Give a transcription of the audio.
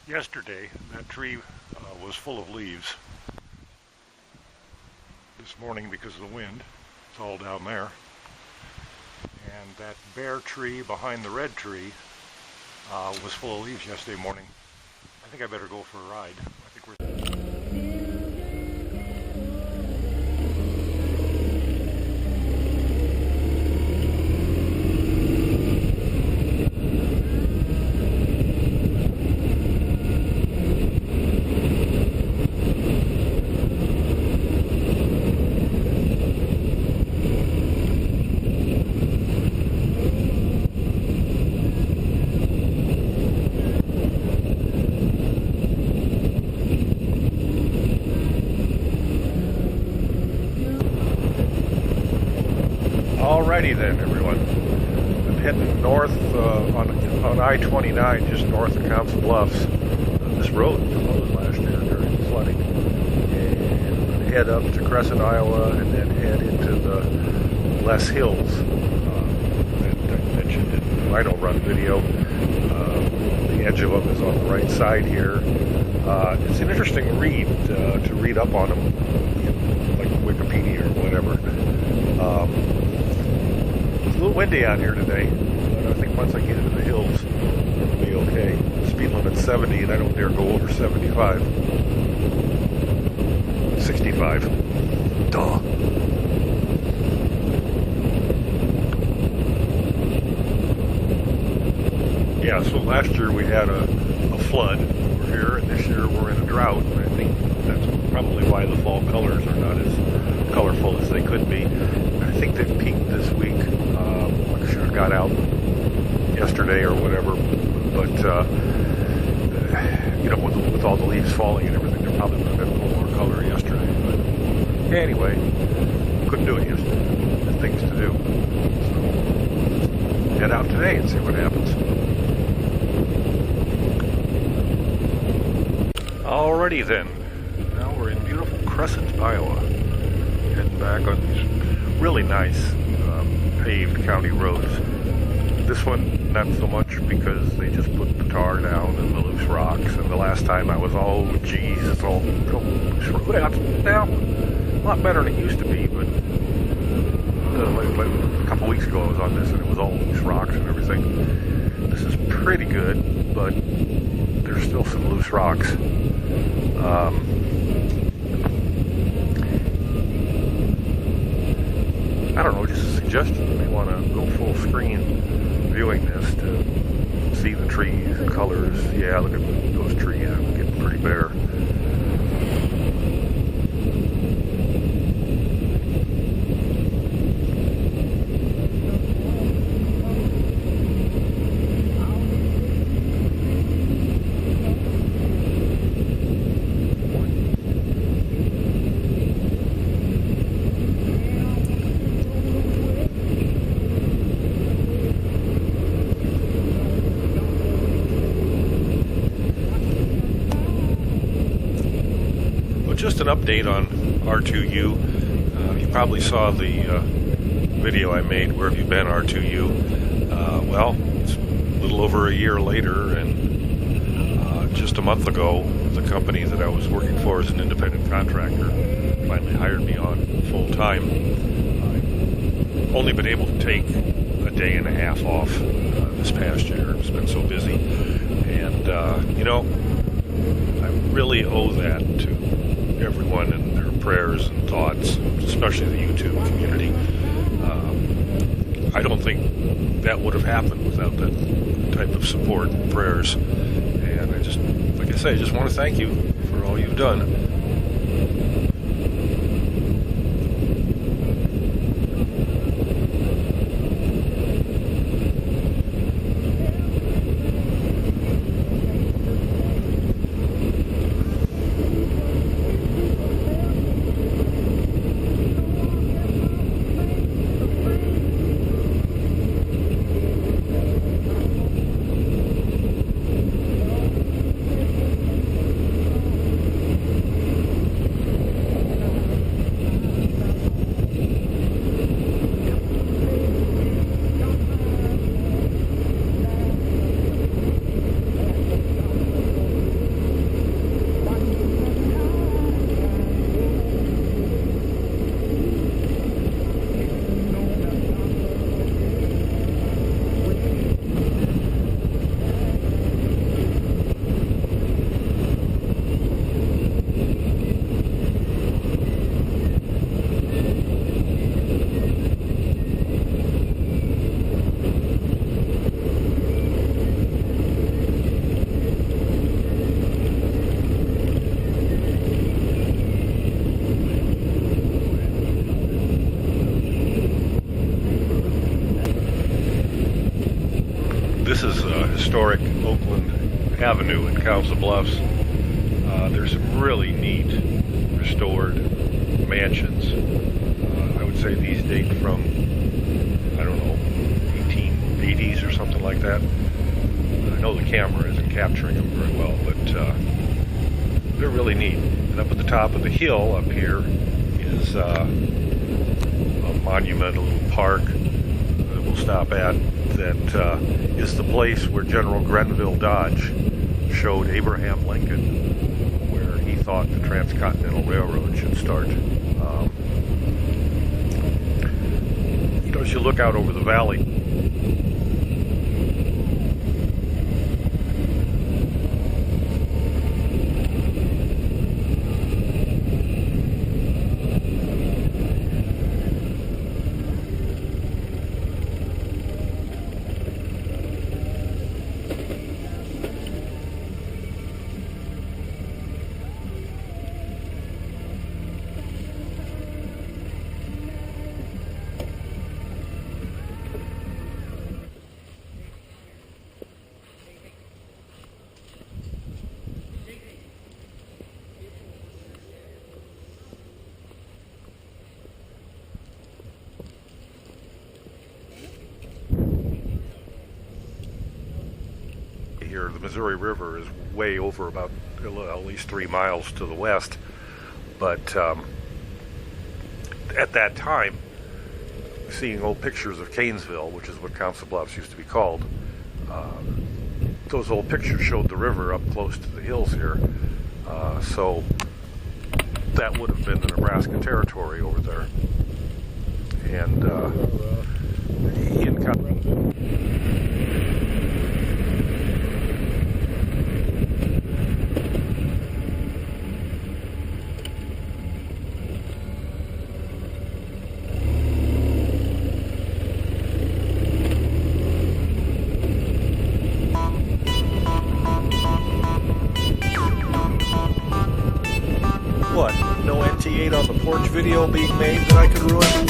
Yesterday, that tree was full of leaves. This morning, because of the wind, it's all down there. And that bare tree behind the red tree was full of leaves yesterday morning. I think I better go for a ride. I think we're... Alrighty then, everyone. I'm heading north on I-29, just north of Council Bluffs. This road was closed last year during the flooding. And head up to Crescent, Iowa, and then head into the Les Hills that I mentioned in the Rhino Run video. The edge of them is on the right side here. It's an interesting read to read up on them, like Wikipedia or whatever. It's a little windy out here today, but I think once I get into the hills, it'll be okay. Speed limit's 70, and I don't dare go over 75. 65. Duh. Yeah, so last year we had a flood over here, and this year we're in a drought, and I think that's probably why the fall colors are not as colorful as they could be. I think they've peaked this week. I should have got out yesterday or whatever, but you know, with all the leaves falling and everything, there probably would have been a little more color yesterday. But anyway, couldn't do it yesterday. There's things to do. So head out today and see what happens. Alrighty then. Now we're in beautiful Crescent, Iowa. Heading back on these really nice paved county roads. This one, not so much because they just put the tar down and the loose rocks. And the last time I was, oh geez, it's all loose rocks. Now, a lot better than it used to be, but like a couple weeks ago I was on this and it was all loose rocks and everything. This is pretty good, but there's still some loose rocks. I don't know, just a suggestion. You may want to go full screen viewing this to see the trees and colors. Yeah, look at those trees. I'm getting pretty bare. Just an update on R2U. You probably saw the video I made, Where Have You Been, R2U? Well, it's a little over a year later, and just a month ago, the company that I was working for as an independent contractor finally hired me on full time. I've only been able to take a day and a half off this past year. It's been so busy. And, you know, I really owe that to everyone and their prayers and thoughts, especially the YouTube community. I don't think that would have happened without that type of support and prayers. And I just, like I say, I just want to thank you for all you've done. historic Oakland Avenue in Council Bluffs. There's some really neat restored mansions. I would say these date from, I don't know, 1880s or something like that. I know the camera isn't capturing them very well, but they're really neat. And up at the top of the hill up here is a monument, a little park that we'll stop at, that is the place where General Grenville Dodge showed Abraham Lincoln where he thought the Transcontinental Railroad should start. As you look out over the valley, here, the Missouri River is way over about at least 3 miles to the west, but at that time, seeing old pictures of Canesville, which is what Council Bluffs used to be called, those old pictures showed the river up close to the hills here, so that would have been the Nebraska Territory over there. And what? No NT8 on the porch video being made that I could ruin?